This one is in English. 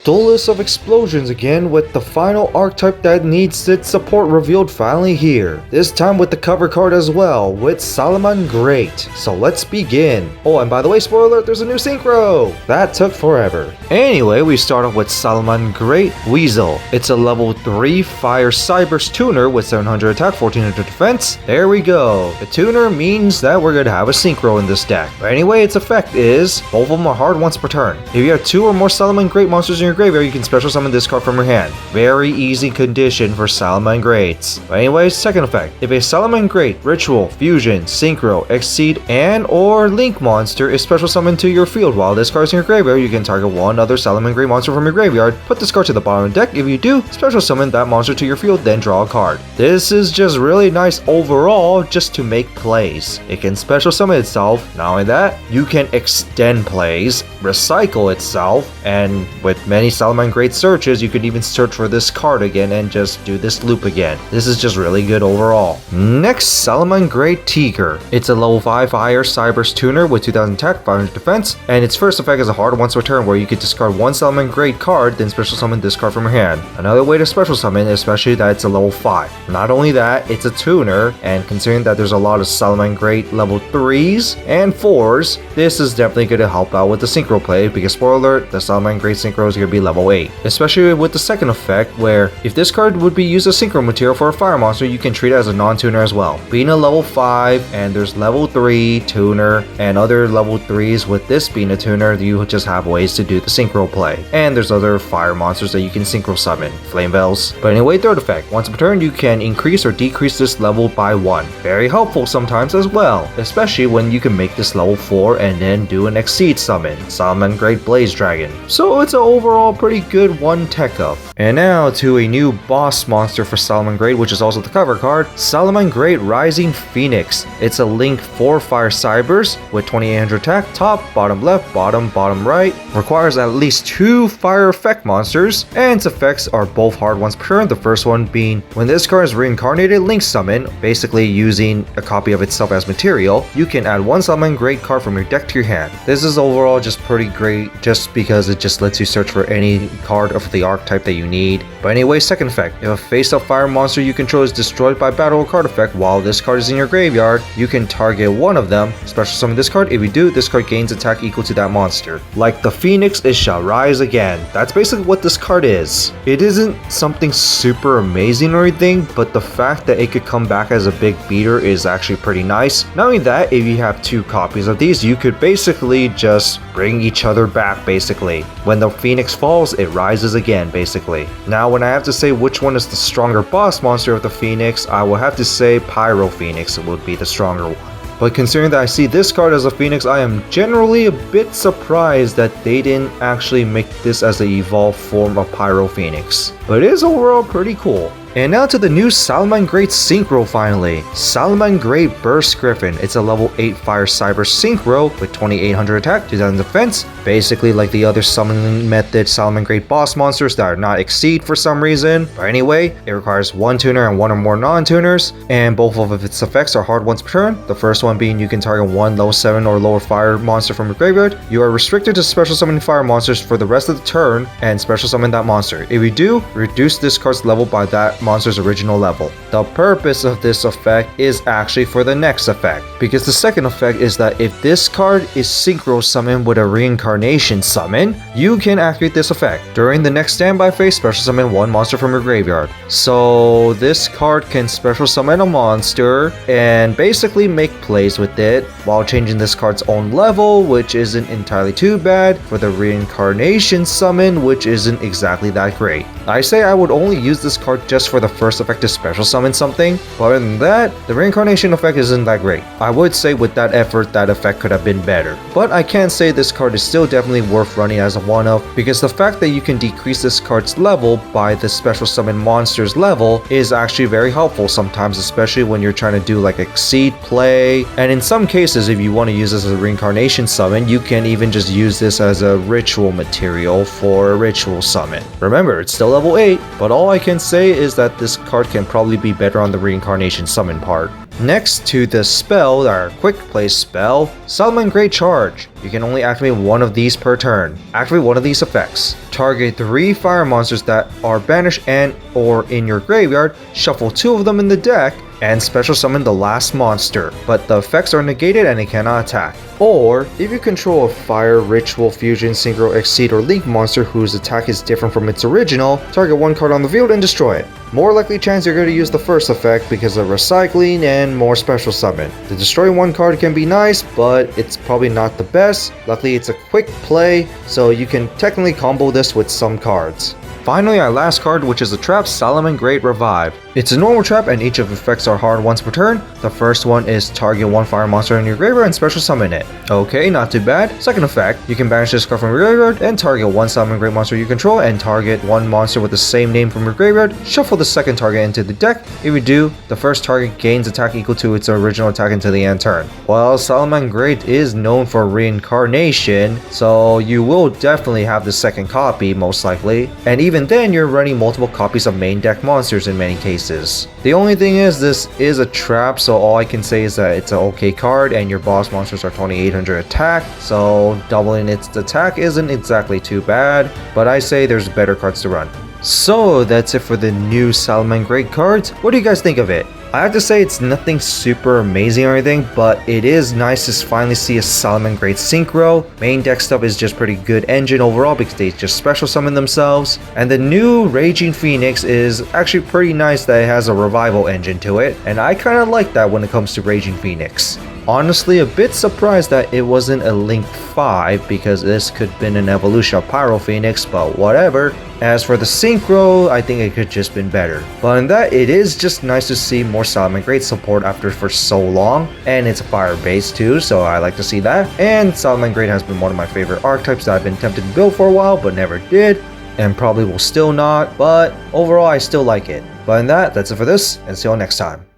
Duelist of Explosions again with the final archetype that needs its support revealed finally here. This time with the cover card as well, with Salamangreat. So let's begin. Oh, and by the way, spoiler alert, there's a new Synchro! That took forever. Anyway, we start off with Salamangreat Weasel. It's a level 3 Fire Cyber's tuner with 700 attack, 1400 defense. There we go. The tuner means that we're gonna have a Synchro in this deck. But anyway, its effect is, both of them are hard once per turn. If you have 2 or more Salamangreat monsters in your graveyard, you can special summon this card from your hand. Very easy condition for Salamangreats. But anyways, second effect. If a Salamangreat, Ritual, Fusion, Synchro, Exceed, and or Link monster is special summoned to your field while this card is in your graveyard, you can target one other Salamangreat monster from your graveyard, put this card to the bottom of the deck. If you do, special summon that monster to your field, then draw a card. This is just really nice overall just to make plays. It can special summon itself. Not only that, you can extend plays, recycle itself, and with many Salamangreat searches, you could even search for this card again and just do this loop again. This is just really good overall. Next, Salamangreat Tiger. It's a level 5 Fire Cyber's tuner with 2000 attack, 500 defense, and its first effect is a hard once per turn where you could discard one Salamangreat card, then special summon this card from your hand. Another way to special summon, especially that it's a level 5. Not only that, it's a tuner, and considering that there's a lot of Salamangreat level 3s and 4s, this is definitely going to help out with the Synchro play, because spoiler alert, the Salamangreat Synchro is going to be level 8. Especially with the second effect, where if this card would be used as Synchro material for a fire monster, you can treat it as a non-tuner as well. Being a level 5, and there's level 3 tuner, and other level 3s with this being a tuner, you just have ways to do the Synchro play. And there's other fire monsters that you can Synchro summon, Flame Veils. But anyway, third effect, once per turn you can increase or decrease this level by 1. Very helpful sometimes as well, especially when you can make this level 4 and then do an Exceed summon, Salamangreat Blaze Dragon. So it's an overall pretty good one tech up. And now to a new boss monster for Salamangreat, which is also the cover card, Salamangreat Rising Phoenix. It's a Link 4 Fire Cybers with 2800 attack, top, bottom left, bottom right. Requires at least 2 fire effect monsters, and its effects are both hard once per turn. The first one being, when this card is reincarnated, Link summon, basically using a copy of itself as material, you can add one Salamangreat card from your deck to your hand. This is overall just pretty great just because it just lets you search for any card of the archetype that you need. But anyway, second effect, if a face-up fire monster you control is destroyed by battle or card effect while this card is in your graveyard, you can target one of them, special summon this card. If you do, this card gains attack equal to that monster. Like the Phoenix, it shall rise again. That's basically what this card is. It isn't something super amazing or anything, but the fact that it could come back as a big beater is actually pretty nice. Not only that, if you have 2 copies of these, you could basically just bring each other back basically. When the Phoenix falls, it rises again basically. Now when I have to say which one is the stronger boss monster of the Phoenix, I will have to say Pyro Phoenix would be the stronger one. But considering that I see this card as a Phoenix, I am generally a bit surprised that they didn't actually make this as an evolved form of Pyro Phoenix. But it is overall pretty cool. And now to the new Salamangreat Synchro finally. Salamangreat Burst Griffin. It's a level 8 Fire Cyber Synchro with 2800 attack, 2000 defense. Basically like the other summoning method Salamangreat boss monsters that are not Exceed for some reason. But anyway, it requires 1 tuner and 1 or more non-tuners, and both of its effects are hard once per turn. The first one being you can target 1 level 7 or lower fire monster from your graveyard. You are restricted to special summoning fire monsters for the rest of the turn and special summon that monster. If you do, reduce this card's level by that monster's original level. The purpose of this effect is actually for the next effect, because the second effect is that if this card is Synchro summoned with a reincarnation summon, you can activate this effect. During the next standby phase, special summon 1 monster from your graveyard. So this card can special summon a monster and basically make plays with it while changing this card's own level, which isn't entirely too bad, for the reincarnation summon, which isn't exactly that great. I say I would only use this card just for the first effect to special summon something, but other than that, the reincarnation effect isn't that great. I would say with that effort, that effect could have been better. But I can say this card is still definitely worth running as a one-of, because the fact that you can decrease this card's level by the special summon monster's level is actually very helpful sometimes, especially when you're trying to do like Exceed play. And in some cases, if you want to use this as a reincarnation summon, you can even just use this as a ritual material for a ritual summon. Remember, it's still level 8, but all I can say is that this card can probably be better on the reincarnation summon part. Next to the spell, our quick play spell, Salamangreat Charge. You can only activate one of these per turn. Activate one of these effects. target 3 fire monsters that are banished and or in your graveyard, shuffle 2 of them in the deck, and special summon the last monster, but the effects are negated and it cannot attack. Or, if you control a Fire, Ritual, Fusion, Synchro, Exceed, or Link monster whose attack is different from its original, target 1 card on the field and destroy it. More likely chance you're going to use the first effect because of recycling and more special summon. The destroy 1 card can be nice, but it's probably not the best. Luckily it's a quick play, so you can technically combo this with some cards. Finally, our last card, which is a trap, Salamangreat Revive. It's a normal trap and each of its effects are hard once per turn. The first one is target 1 fire monster in your graveyard and special summon it. Okay, not too bad. Second effect, you can banish this card from your graveyard and target 1 Salamangreat monster you control and target 1 monster with the same name from your graveyard. Shuffle the second target into the deck. If you do, the first target gains attack equal to its original attack until the end turn. Well, Salamangreat is known for reincarnation, so you will definitely have the second copy most likely. And even then, you're running multiple copies of main deck monsters in many cases. The only thing is, this is a trap, so all I can say is that it's an okay card and your boss monsters are 2800 attack, so doubling its attack isn't exactly too bad, but I say there's better cards to run. So that's it for the new Salamangreat cards. What do you guys think of it? I have to say it's nothing super amazing or anything, but it is nice to finally see a Salamangreat Synchro. Main deck stuff is just pretty good engine overall because they just special summon themselves. And the new Raging Phoenix is actually pretty nice that it has a revival engine to it, and I kind of like that when it comes to Raging Phoenix. Honestly, a bit surprised that it wasn't a Link 5 because this could have been an evolution of Pyro Phoenix, but whatever. As for the Synchro, I think it could just been better. But in that, it is just nice to see more Salamangreat support after for so long, and it's a fire base too, so I like to see that. And Salamangreat has been one of my favorite archetypes that I've been tempted to build for a while, but never did, and probably will still not, but overall I still like it. But in that, that's it for this, and see you all next time.